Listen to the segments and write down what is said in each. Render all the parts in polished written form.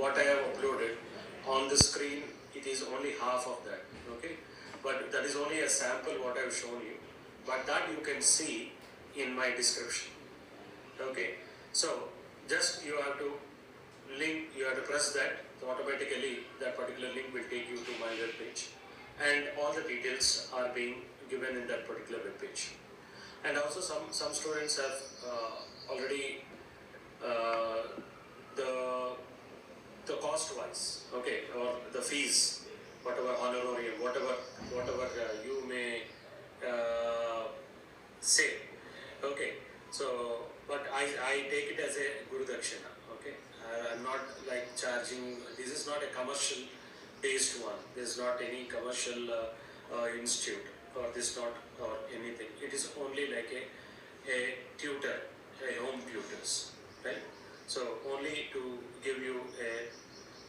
what I have uploaded on the screen, it is only half of that, okay? But that is only a sample what I have shown you. But that you can see in my description, okay? So just you have to you have to press that, so automatically that particular link will take you to my web page, and all the details are being given in that particular web page. And also some students have already the cost wise, okay, or the fees, whatever honorarium, whatever you may say, okay. So but I take it as a Guru Dakshina, okay. I'm not like charging. This is not a commercial based one. This is not any commercial institute, or this not or anything. It is only like a tutor, a home tutors, right? So only to give you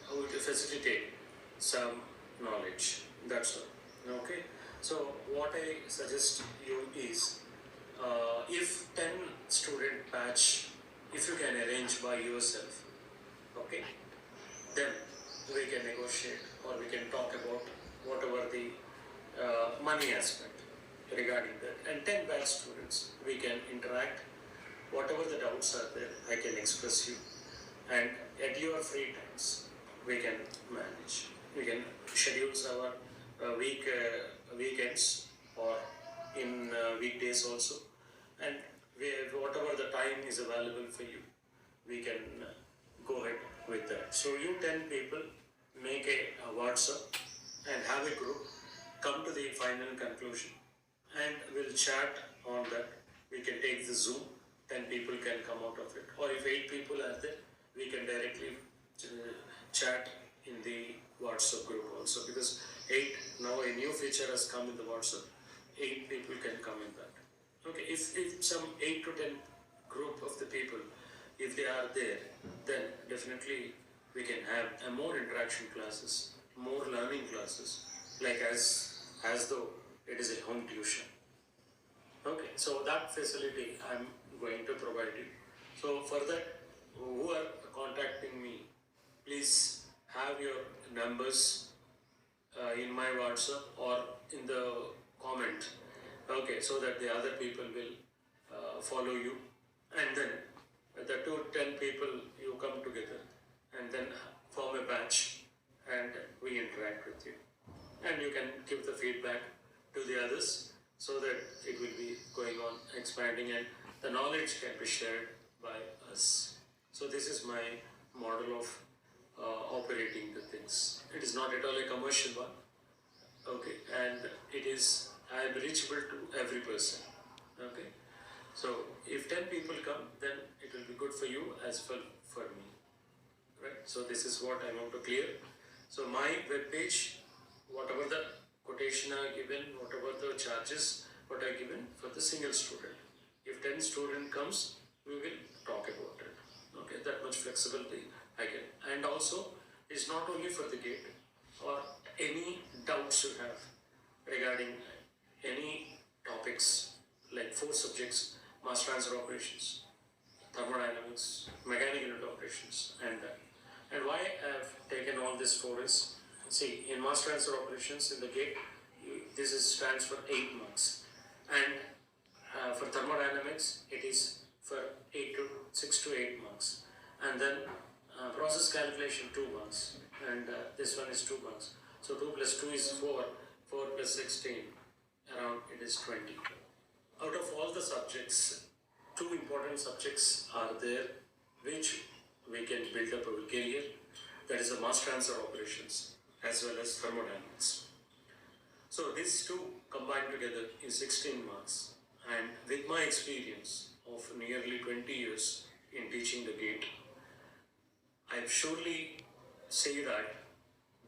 how to facilitate some knowledge. That's all. Okay. So what I suggest you is, if 10 student batch, if you can arrange by yourself, okay, then we can negotiate, or we can talk about whatever the money aspect regarding that. And 10 batch students, we can interact, whatever the doubts are there, I can express you, and at your free times, we can manage. We can schedule our weekends, or in weekdays also, and whatever the time is available for you, we can go ahead with that. So you 10 people make a WhatsApp and have a group, come to the final conclusion, and we'll chat on that. We can take the Zoom, 10 people can come out of it, or if 8 people are there, we can directly chat in the WhatsApp group also, because 8, now a new feature has come in the WhatsApp, 8 people can come in that. Okay, if some 8 to 10 group of the people, if they are there, then definitely we can have a more interaction classes, more learning classes, like as though it is a home tuition. Okay, so that facility I'm going to provide you. So for that, who are contacting me, please have your numbers in my WhatsApp or in the comment, okay, so that the other people will follow you, and then the 10 people, you come together and then form a batch, and we interact with you, and you can give the feedback to the others, so that it will be going on expanding, and the knowledge can be shared by us. So this is my model of operating the things. It is not at all a commercial one, okay, and it is, I am reachable to every person, okay. So if 10 people come, then it will be good for you as well for me, right? So this is what I want to clear. So my web page, whatever the quotation are given, whatever the charges what are given for the single student. If 10 student comes, we will talk about it. Okay, that much flexibility I get. And also, it's not only for the gate, or any doubts you have regarding any topics, like 4 subjects, mass transfer operations, thermodynamics, mechanical unit operations, and why I have taken all this 4 is, see, in mass transfer operations in the gate, this is stands for 8 marks, and for thermodynamics it is for 6 to 8 marks, and then process calculation 2 marks, and this one is 2 marks. So 2 plus 2 is 4, 4 plus 16, around it is 20. Out of all the subjects, 2 important subjects are there which we can build up our career. That is the mass transfer operations as well as thermodynamics. So these 2 combined together is 16 marks, and with my experience of nearly 20 years in teaching the gate, I surely say that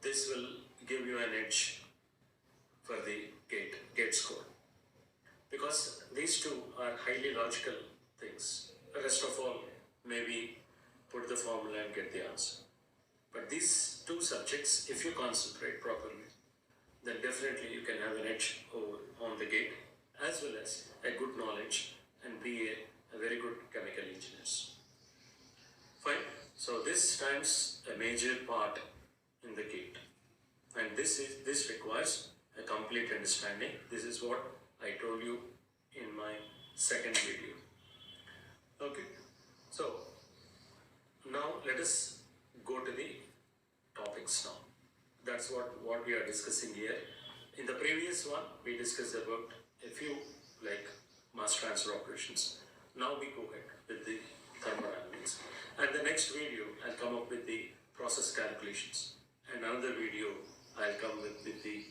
this will give you an edge for the gate score, because these 2 are highly logical things. The rest of all, maybe put the formula and get the answer. But these 2 subjects, if you concentrate properly, then definitely you can have an edge on the gate, as well as a good knowledge, and be a very good chemical engineer. Fine. So this times a major part in the kit, and this requires a complete understanding. This is what I told you in my second video. Okay, so now let us go to the topics now. That's what we are discussing here. In the previous one, we discussed about a few like mass transfer operations. Now we go ahead with the thermodynamics. And the next video, I'll come up with the process calculations. And another video, I'll come with the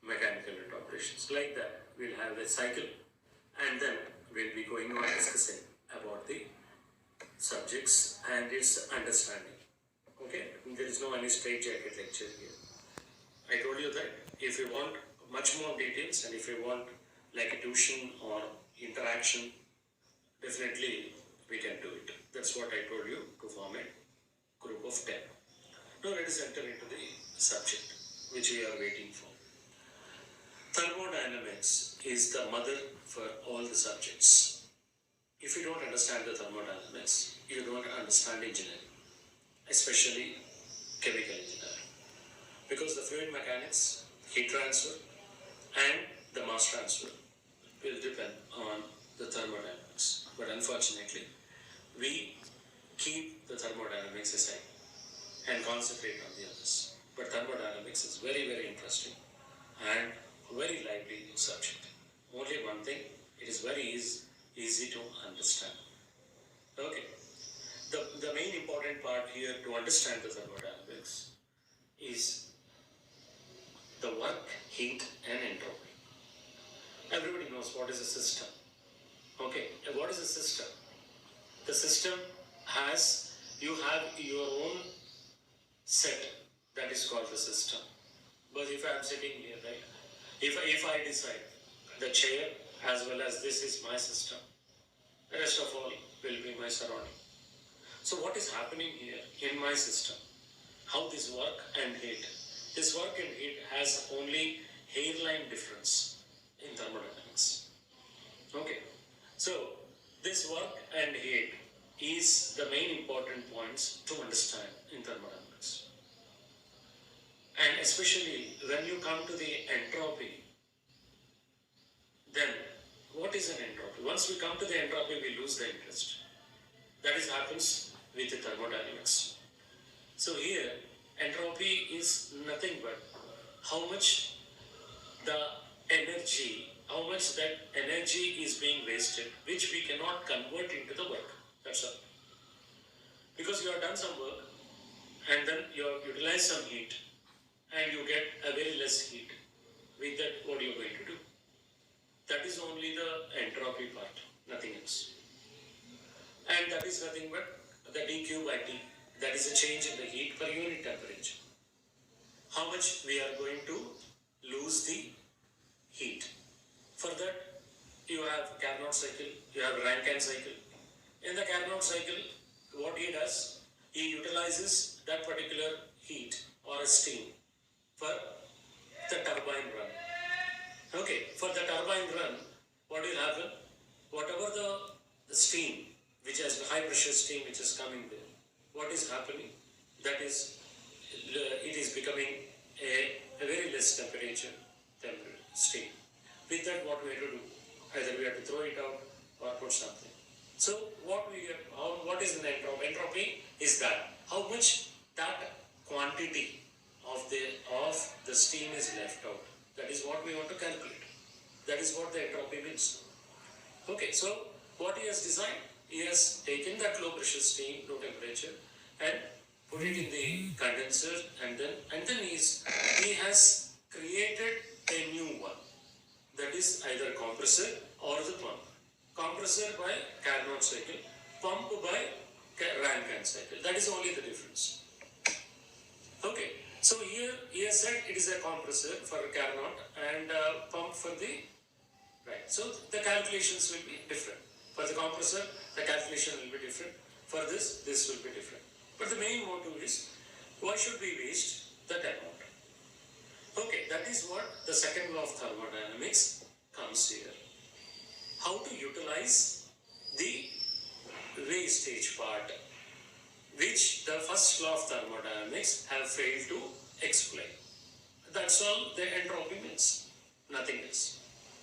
mechanical operations. Like that, we'll have a cycle. And then we'll be going on discussing about the subjects and its understanding. Okay, there is no any straitjacket lecture here. I told you that if you want much more details and if you want like a tuition or interaction, definitely we can do it. That's what I told you, to form a group of 10. Now let us enter into the subject which we are waiting for. Thermodynamics is the mother for all the subjects. If you don't understand the thermodynamics, you don't understand engineering, especially chemical engineering. Because the fluid mechanics, heat transfer and the mass transfer will depend on the thermodynamics. But unfortunately, we keep the thermodynamics aside and concentrate on the others. But thermodynamics is very, very interesting and very lively subject. Only one thing, it is very easy to understand. Okay. The main important part here to understand the thermodynamics is the work, heat and entropy. Everybody knows what is a system. Okay, what is a system? The system has, you have your own set, that is called the system. But if I am sitting here, right, if I decide the chair as well as this is my system, the rest of all will be my surrounding. So what is happening here in my system? How this work and heat? This work and heat has only hairline difference in thermodynamics. Okay, so this work and heat is the main important points to understand in thermodynamics. And especially when you come to the entropy, then what is an entropy? Once we come to the entropy, we lose the interest. That is happens with the thermodynamics. So here, entropy is nothing but how much the energy, how much that energy is being wasted, which we cannot convert into the work. That's all. Because you have done some work and then you have utilized some heat and you get a very less heat. With that, what are you going to do? That is only the entropy part, nothing else. And that is nothing but the dQ by T. That is a change in the heat per unit temperature. How much we are going to lose the heat. For that, you have Carnot cycle, you have Rankine cycle. In the Carnot cycle, what he does, he utilizes that particular heat or steam for the turbine run. Okay, for the turbine run, what will happen? Whatever the steam, which has high pressure steam which is coming there, what is happening? That is, it is becoming a very less temperature steam. With that, what we have to do? Either we have to throw it out or put something. So what is an entropy? Entropy is that how much that quantity of the steam is left out. That is what we want to calculate. That is what the entropy means. Okay, so what he has designed, he has taken that low pressure steam, low temperature, and put it in the condenser, and then he has created a new one. That is either compressor or the pump. Compressor by Carnot cycle, pump by Rankine cycle. That is only the difference. Okay, so here he has said it is a compressor for Carnot and pump for the, right. So the calculations will be different. For the compressor, the calculation will be different. For this will be different. But the main motive is, why should we waste that amount? Okay, that is what the second law of thermodynamics comes here. How to utilize the wastage part. which the first law of thermodynamics have failed to explain. That's all the entropy means, nothing else.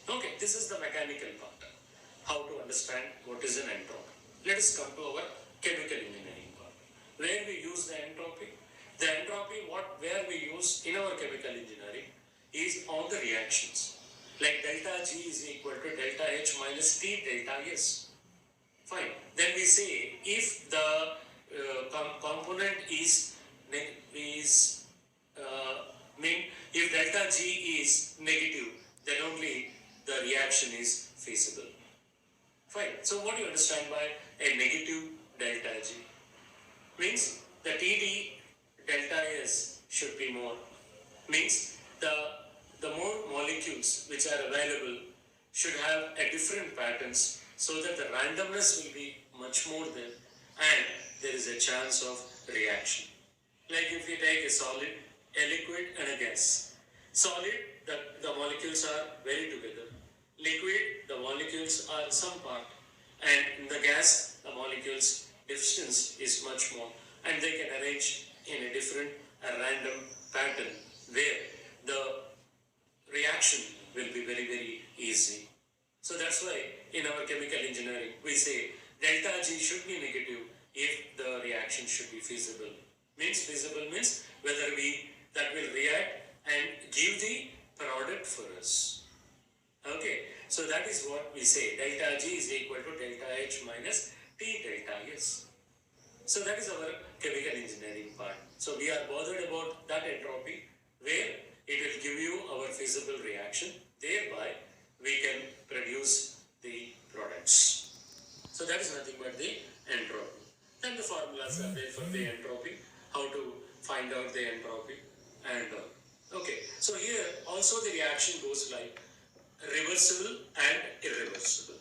Okay, this is the mechanical part. How to understand what is an entropy. Let us come to our chemical engineering part, where we use the entropy. The entropy where we use in our chemical engineering is on the reactions. Like delta G is equal to delta H minus T delta S. Fine. Then we say if the component is if delta G is negative, then only the reaction is feasible. Fine. So what do you understand by a negative delta G? Means the TD delta S should be more. Means the more molecules which are available should have a different patterns, so that the randomness will be much more there and there is a chance of reaction. Like if we take a solid, a liquid and a gas. Solid, the molecules are very together. Liquid, the molecules are some part, and in the gas, the molecules distance is much more, and they can arrange in a different, a random pattern where the reaction will be very, very easy. So that's why in our chemical engineering we say delta G should be negative if the reaction should be feasible. Means feasible means whether that will react and give the product for us. Okay, so that is what we say, delta G is equal to delta H minus T delta S. So that is our chemical engineering part. So we are bothered about that entropy where it will give you our feasible reaction, thereby we can produce the products. So that is nothing but the entropy. Then the formulas are there for the entropy, how to find out the entropy and okay. So here also the reaction goes like reversible and irreversible.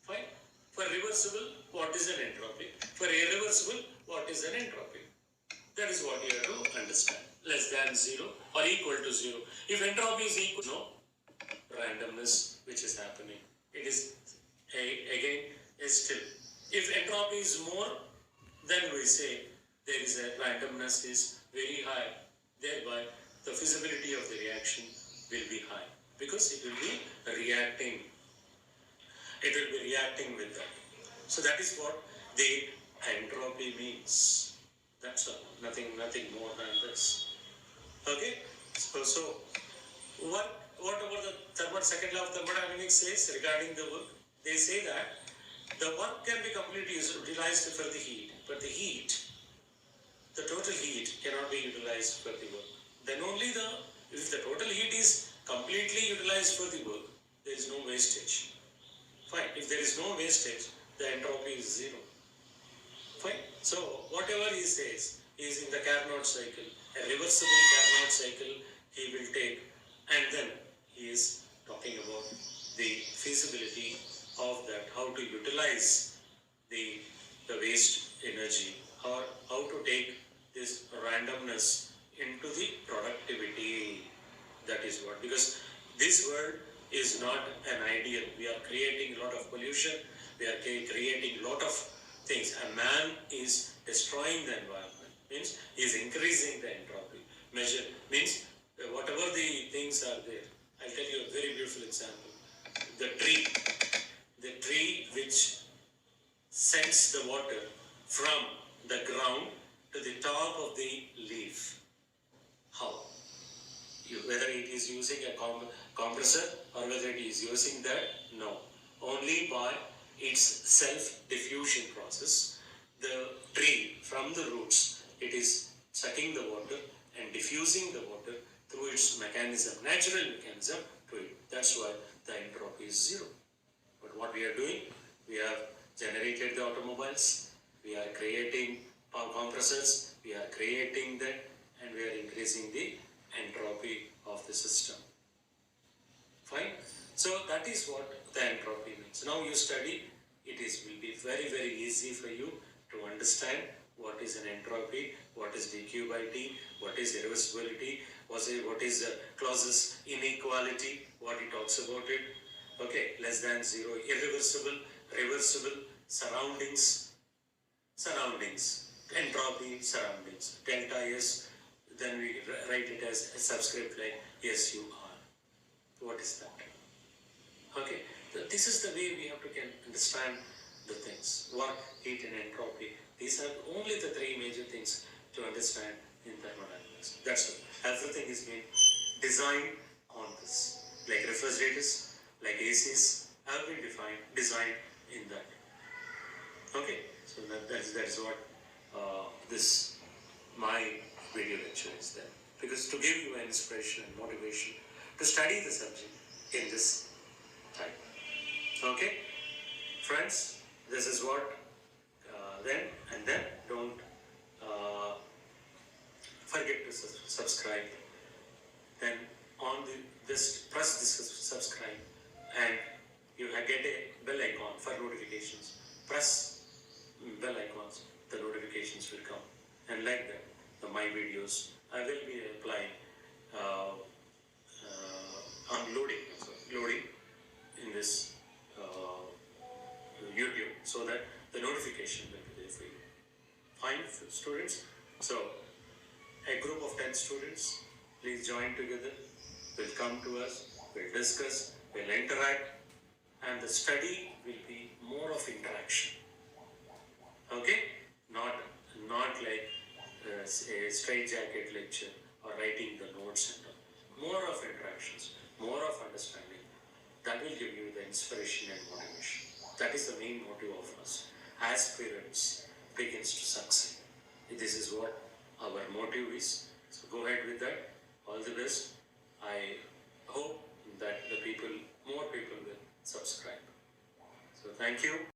Fine. For reversible, what is an entropy? For irreversible, what is an entropy? That is what you have to understand. Less than 0 or equal to 0. If entropy is equal to no randomness which is happening, it is again still. If entropy is more, then we say there is a randomness is very high. Thereby, the feasibility of the reaction will be high because it will be reacting. It will be reacting with that. So that is what the entropy means. That's all. Nothing more than this. Okay. So what about the second law of thermodynamics says regarding the work? They say that the work can be completely utilized for the heat, but the total heat cannot be utilized for the work. Then only if the total heat is completely utilized for the work, there is no wastage. Fine. If there is no wastage, the entropy is 0. Fine. So whatever he says is in the Carnot cycle, a reversible Carnot cycle he will take, and then he is talking about the feasibility of that, how to utilize the waste energy, or how to take this randomness into the productivity. That is what, because this world is not an ideal. We are creating a lot of pollution, we are creating a lot of things, and man is destroying the environment, means he is increasing the entropy. Measure means whatever the things are there. I'll tell you a very beautiful example. The tree which sends the water from the ground to the top of the leaf. How? Whether it is using a compressor or whether it is using that, no. Only by its self-diffusion process, the tree from the roots, it is sucking the water and diffusing the water through its mechanism, natural mechanism to it. That's why the entropy is 0. But what we are doing, we have generated the automobiles, we are creating power compressors, we are creating that, and we are increasing the entropy of the system. Fine. So that is what the entropy means. Now you study, will be very, very easy for you to understand what is an entropy, what is dq by t, what is irreversibility, what is the clauses inequality, what it talks about it. Okay, less than 0, irreversible, reversible, surroundings. Entropy surroundings. Delta is, then we write it as a subscript like yes you are. What is that? Okay, so this is the way we have to can understand the things. Work, heat and entropy. These are only the three major things to understand in thermodynamics. That's all. Everything is being designed on this. Like refrigerators, like ACs have been designed in that. Okay, so that's what this my video lecture is there. Because to give you an inspiration and motivation to study the subject in this time. Okay, friends, this is what then don't forget to subscribe. Then on this press this subscribe and you get a bell icon for notifications. Press bell icons, the notifications will come, and like that my videos I will be applying on loading in this YouTube, so that the notification will be there for you. Fine, students. So a group of 10 students, please join together. Will come to us. We'll discuss. We'll interact, and the study will be more of interaction. Okay, not like a straight jacket lecture or writing the notes and all. More of interactions, more of understanding. That will give you the inspiration and motivation. That is the main motive of us. Aspirants begins to succeed. This is what our motive is. So go ahead with that. All the best. I hope that more people will subscribe. So thank you.